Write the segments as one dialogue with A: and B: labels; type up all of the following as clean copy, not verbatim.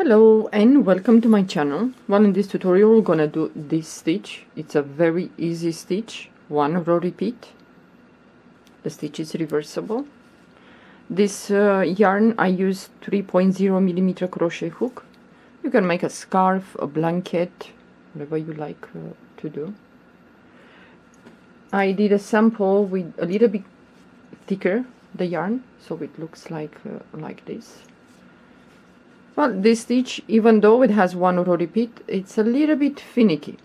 A: Hello and welcome to my channel. Well, in this tutorial we're gonna do this stitch. It's a very easy stitch, one row repeat. The stitch is reversible. This yarn I use 3.0 millimeter crochet hook. You can make a scarf, a blanket, whatever you like to do. I did a sample with a little bit thicker the yarn, so it looks like this. Well, this stitch, even though it has one row repeat, it's a little bit finicky,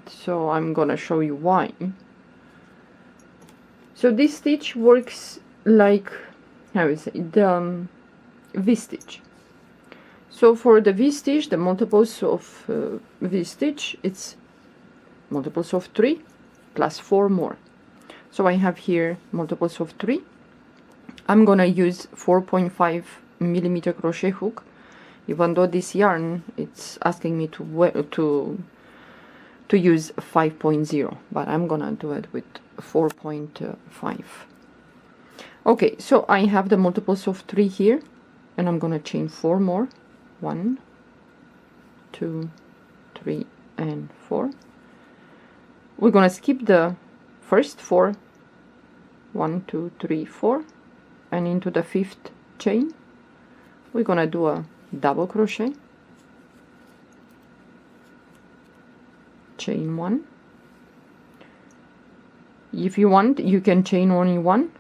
A: so I'm gonna show you why. So this stitch works like, how is it, the V-stitch. So for the V-stitch, the multiples of V-stitch, it's multiples of 3 plus 4 more. So I have here multiples of 3. I'm gonna use 4.5 millimeter crochet hook, even though this yarn it's asking me to use 5.0, but I'm gonna do it with 4.5. Okay, so I have the multiples of 3 here, and I'm gonna chain 4 more. 1, 2, 3, and 4. We're gonna skip the first 4, 1, 2, 3, 4, and into the 5th chain we're gonna do a double crochet, chain 1. If you want, you can chain only 1,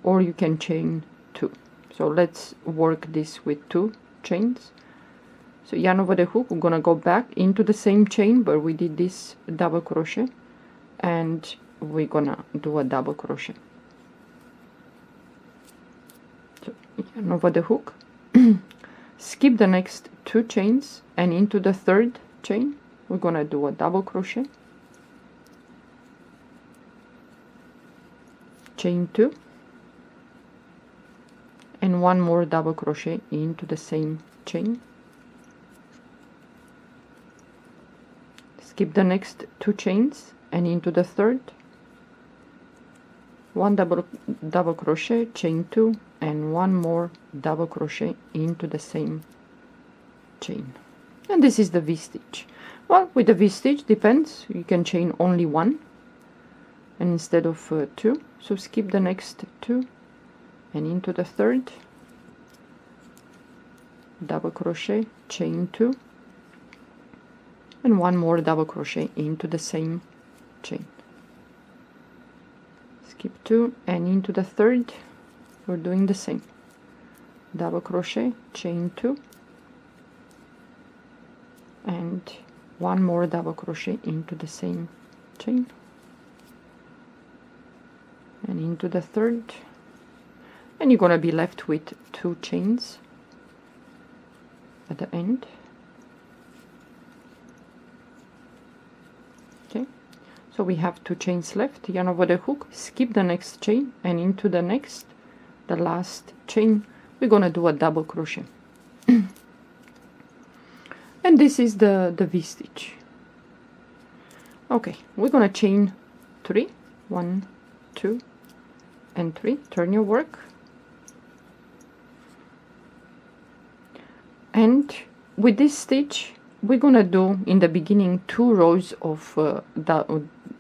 A: or you can chain 2. So let's work this with 2 chains. So yarn over the hook, we're gonna go back into the same chain where we did this double crochet, and we're gonna do a double crochet. So yarn over the hook, skip the next 2 chains, and into the 3rd chain we're gonna do a double crochet, chain 2, and 1 more double crochet into the same chain. Skip the next 2 chains, and into the 3rd, 1 double crochet, chain 2, and 1 more double crochet into the same chain. And this is the V-stitch. Well, with the V-stitch, depends, you can chain only 1 and instead of 2. So skip the next 2, and into the 3rd, double crochet, chain 2, and 1 more double crochet into the same chain. Skip 2, and into the 3rd we're doing the same, double crochet, chain 2, and 1 more double crochet into the same chain, and into the 3rd, and you're gonna be left with 2 chains at the end. Okay, so we have 2 chains left. Yarn over the hook, skip the next chain, and into the next, the last chain, we're gonna do a double crochet. And this is the V-stitch. Okay, we're gonna chain 3, 1, 2, and 3. Turn your work, and with this stitch we're gonna do in the beginning 2 rows of the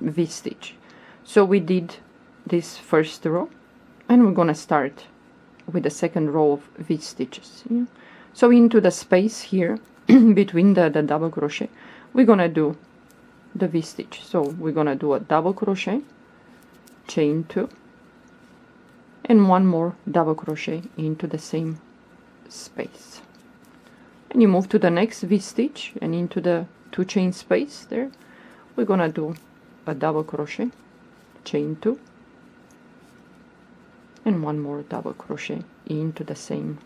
A: V-stitch. So we did this first row, and we're gonna start with the second row of V-stitches. Yeah? So into the space here between the double crochet we're gonna do the V-stitch. So we're gonna do a double crochet, chain 2, and 1 more double crochet into the same space, and you move to the next V-stitch, and into the 2 chain space there we're gonna do a double crochet, chain 2, and 1 more double crochet into the same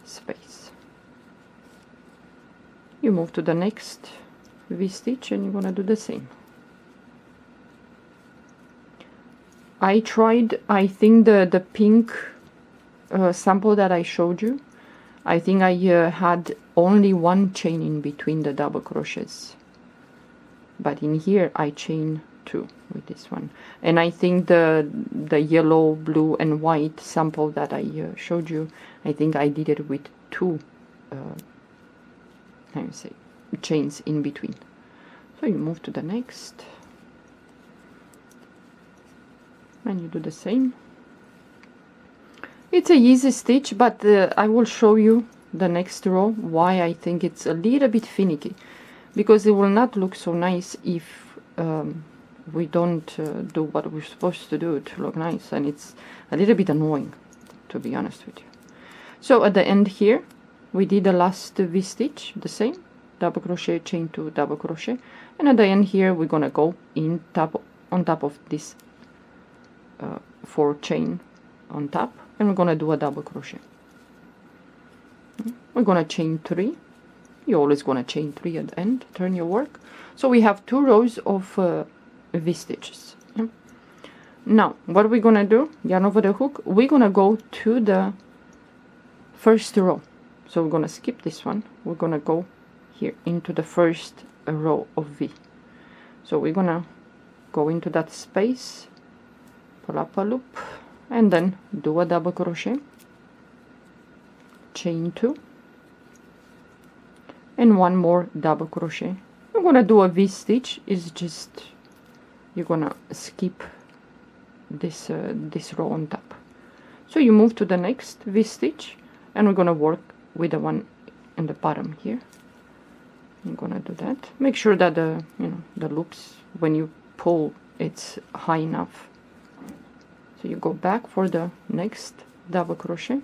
A: space. You move to the next V-stitch, and you're gonna do the same. I tried, I think the pink sample that I showed you, I think I had only 1 chain in between the double crochets, but in here I chain 2 with this one. And I think the yellow, blue, and white sample that I showed you, I think I did it with 2 how you say, chains in between. So you move to the next, and you do the same. It's a easy stitch, but I will show you the next row why I think it's a little bit finicky, because it will not look so nice if we don't do what we're supposed to do to look nice, and it's a little bit annoying, to be honest with you. So at the end here we did the last V-stitch, the same, double crochet, chain 2, double crochet, and at the end here we're gonna go in on top of this 4 chain on top, and we're gonna do a double crochet. We're gonna chain 3. You're always gonna chain 3 at the end, turn your work. So we have 2 rows of V stitches. Yeah? Now what we're gonna do, yarn over the hook, we're gonna go to the first row. So we're gonna skip this one, we're gonna go here into the first row of V. So we're gonna go into that space, pull up a loop, and then do a double crochet, chain 2, and 1 more double crochet. I'm gonna do a V-stitch. Is just you're gonna skip this this row on top. So you move to the next V-stitch, and we're gonna work with the one in the bottom here. I'm gonna do that. Make sure that the the loops, when you pull, it's high enough. So you go back for the next double crochet.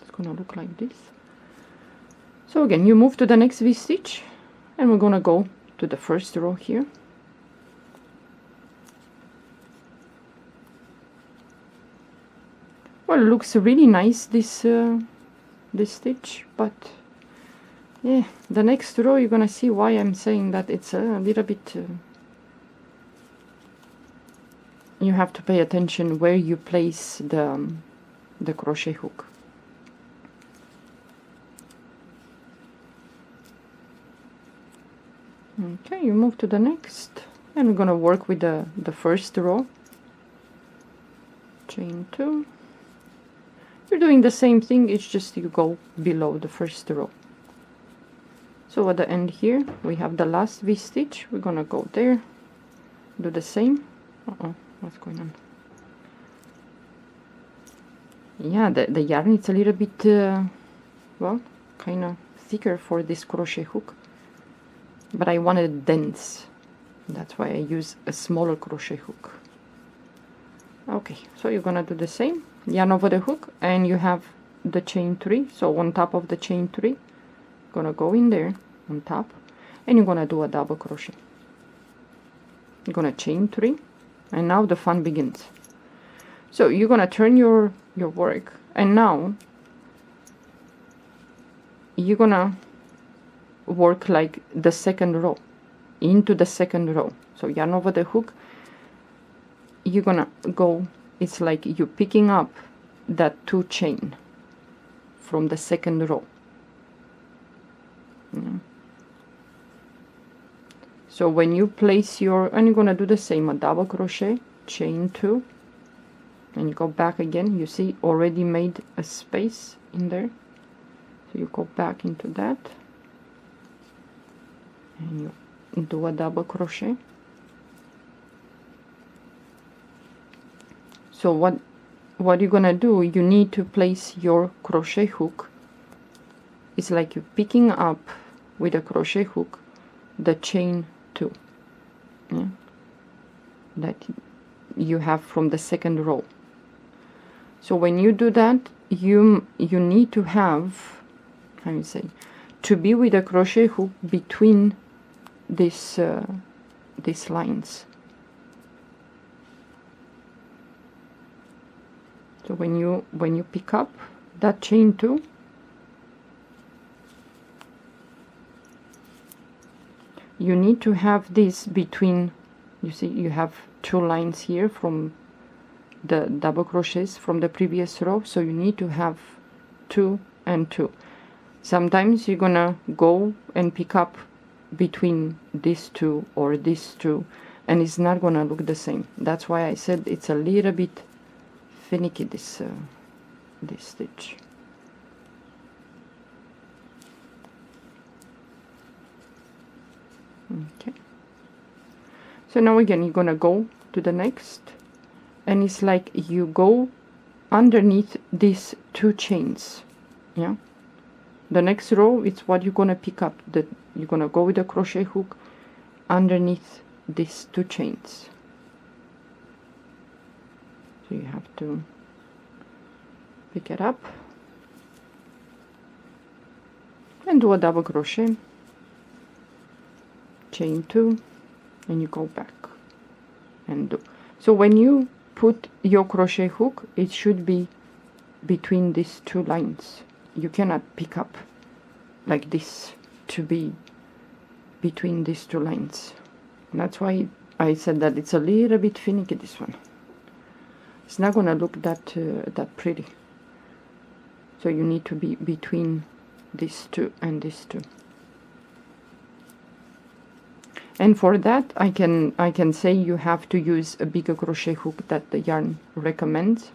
A: It's gonna look like this. So again, you move to the next V-stitch, and we're gonna go to the first row here. Well, it looks really nice, this this stitch, but yeah, the next row you're gonna see why I'm saying that it's a little bit you have to pay attention where you place the crochet hook. Okay, you move to the next, and we're gonna work with the first row, chain 2. You're doing the same thing, it's just you go below the first row. So at the end here we have the last V-stitch. We're gonna go there, do the same. What's going on? Yeah, the yarn is a little bit well, kind of thicker for this crochet hook, but I wanted it dense, that's why I use a smaller crochet hook. Okay, so you're gonna do the same, yarn over the hook, and you have the chain 3. So on top of the chain 3, gonna go in there on top, and you're gonna do a double crochet. You're gonna chain 3, and now the fun begins. So you're gonna turn your work, and now you're gonna work like the second row, into the second row. So yarn over the hook, you're gonna go, it's like you're picking up that 2 chain from the second row. So when you place your, and you're gonna do the same, a double crochet, chain 2, and you go back again. You see already made a space in there, so you go back into that, and you do a double crochet. So what you're gonna do, you need to place your crochet hook, it's like you're picking up with a crochet hook the chain 2, yeah, that you have from the second row. So when you do that, you need to have, how you say, to be with a crochet hook between these lines. So when you pick up that chain 2, you need to have this between, you see you have 2 lines here from the double crochets from the previous row, so you need to have 2 and 2. Sometimes you're gonna go and pick up between these 2 or these 2, and it's not gonna look the same. That's why I said it's a little bit finicky, this stitch. Okay, so now again you're gonna go to the next, and it's like you go underneath these 2 chains. Yeah, the next row, it's what you're gonna pick up, that you're gonna go with the crochet hook underneath these 2 chains. So you have to pick it up and do a double crochet, chain 2, and you go back and do. So when you put your crochet hook, it should be between these 2 lines. You cannot pick up like this to be between these 2 lines. And that's why I said that it's a little bit finicky, this one. It's not gonna look that pretty. So you need to be between these 2 and these 2. And for that, I can say you have to use a bigger crochet hook that the yarn recommends,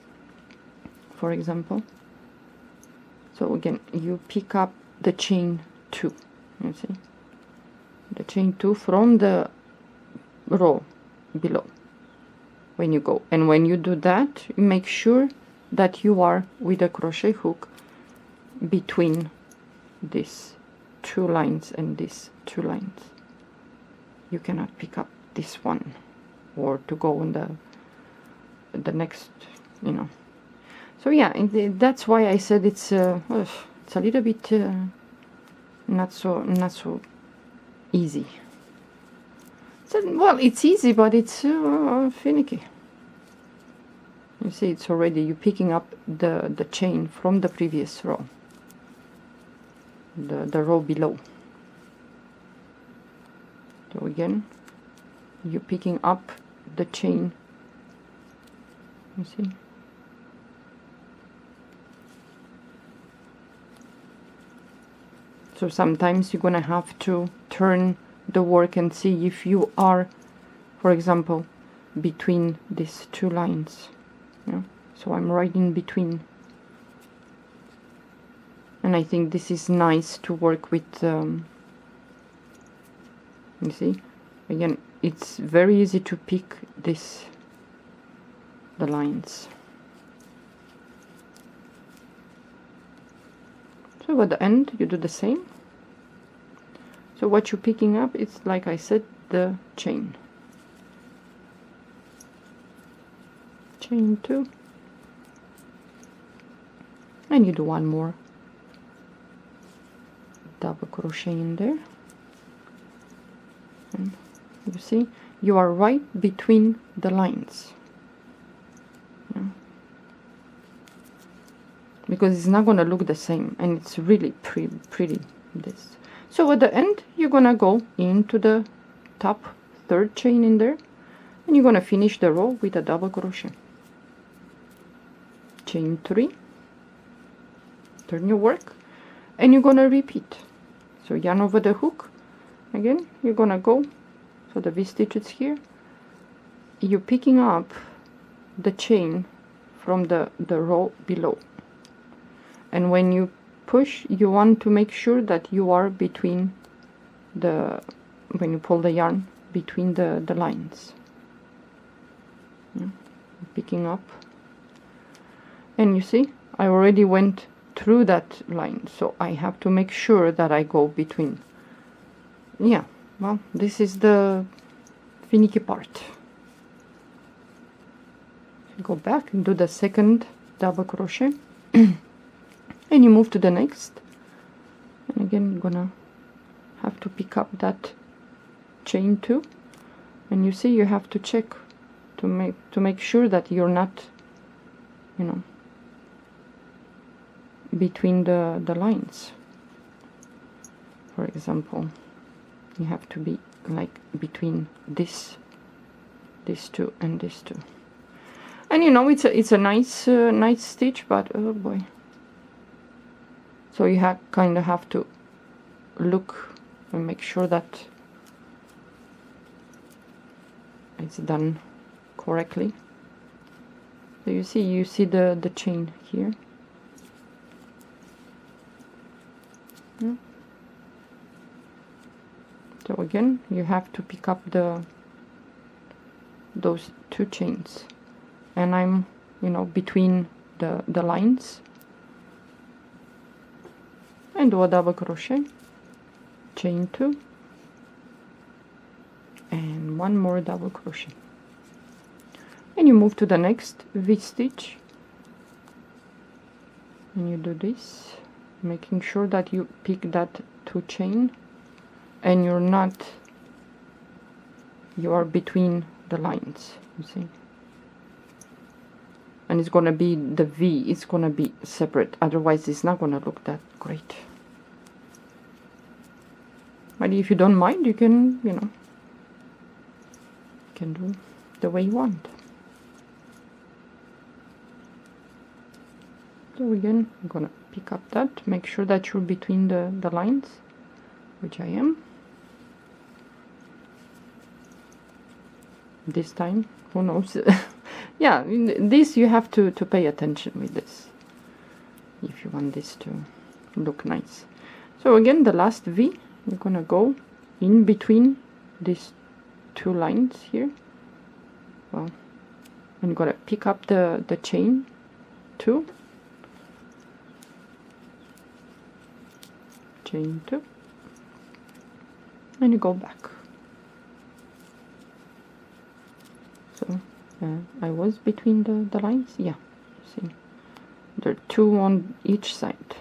A: for example. So again, you pick up the chain 2, you see, the chain 2 from the row below when you go. And when you do that, you make sure that you are with a crochet hook between these 2 lines and these 2 lines. You cannot pick up this one or to go in the next, you know. So yeah, that's why I said it's a little bit not so easy. So, well, it's easy, but it's finicky. You see, it's already, you're picking up the chain from the previous row, the row below. So again, you're picking up the chain, you see. So sometimes you're gonna have to turn the work and see if you are, for example, between these 2 lines. Yeah? So I'm right in between. And I think this is nice to work with. You see, again, it's very easy to pick the lines. So at the end you do the same. So what you're picking up is, like I said, the chain 2, and you do 1 more double crochet in there. And you see, you are right between the lines. Yeah. Because it's not gonna look the same, and it's really pretty this. So at the end, you're gonna go into the top 3rd chain in there, and you're gonna finish the row with a double crochet, chain 3, turn your work, and you're gonna repeat. So yarn over the hook. Again, you're gonna go, so the V-stitch is here, you're picking up the chain from the row below, and when you push, you want to make sure that you are between when you pull the yarn, between the lines. Yeah. Picking up, and you see, I already went through that line, so I have to make sure that I go between. Yeah, well, this is the finicky part. Go back and do the 2nd double crochet and you move to the next, and again you're gonna have to pick up that chain 2, and you see, you have to check to make sure that you're not, you know, between the lines. For example, you have to be like between these 2 and these 2, and you know, it's a nice nice stitch, but oh boy. So you kind of have to look and make sure that it's done correctly. So you see the chain here. Yeah. So again, you have to pick up those 2 chains, and I'm, you know, between the lines, and do a double crochet, chain 2, and 1 more double crochet, and you move to the next V-stitch, and you do this, making sure that you pick that 2 chain, and you are between the lines, you see, and it's gonna be the V, it's gonna be separate, otherwise it's not gonna look that great. But if you don't mind, you can, you know, you can do the way you want. So again, I'm gonna pick up that, make sure that you're between the lines, which I am. This time, who knows? Yeah, this you have to pay attention with this if you want this to look nice. So again, the last V, you're gonna go in between these 2 lines here. Well, and you're gonna pick up the chain 2, chain 2, and you go back. So I was between the lines, yeah, see, there are 2 on each side,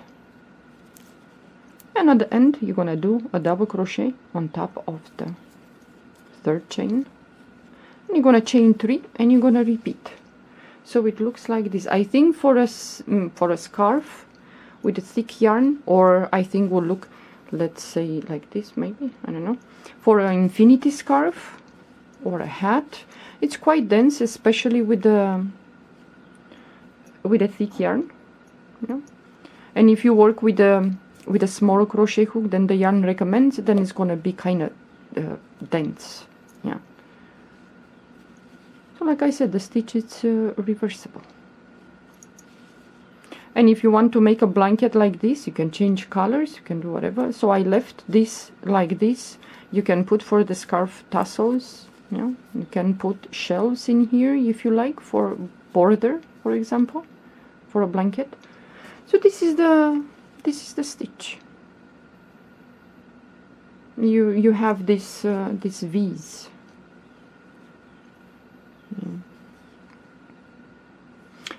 A: and at the end you're gonna do a double crochet on top of the 3rd chain, and you're gonna chain 3, and you're gonna repeat. So it looks like this. I think for a scarf with a thick yarn, or I think will look, let's say like this, maybe, I don't know, for an infinity scarf or a hat, it's quite dense, especially with a thick yarn, you know? And if you work with a small crochet hook, then the yarn recommends, then it's gonna be kind of dense, yeah. So like I said, the stitch is reversible. And if you want to make a blanket like this, you can change colors, you can do whatever. So I left this like this. You can put for the scarf tassels, you know, you can put shells in here if you like, for border, for example, for a blanket. So this is the stitch. You have this these V's.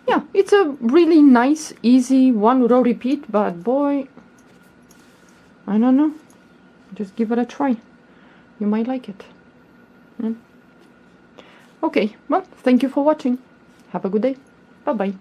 A: Yeah, it's a really nice, easy 1 row repeat, but boy, I don't know, just give it a try, you might like it. Yeah. Okay, well, thank you for watching, have a good day, bye bye.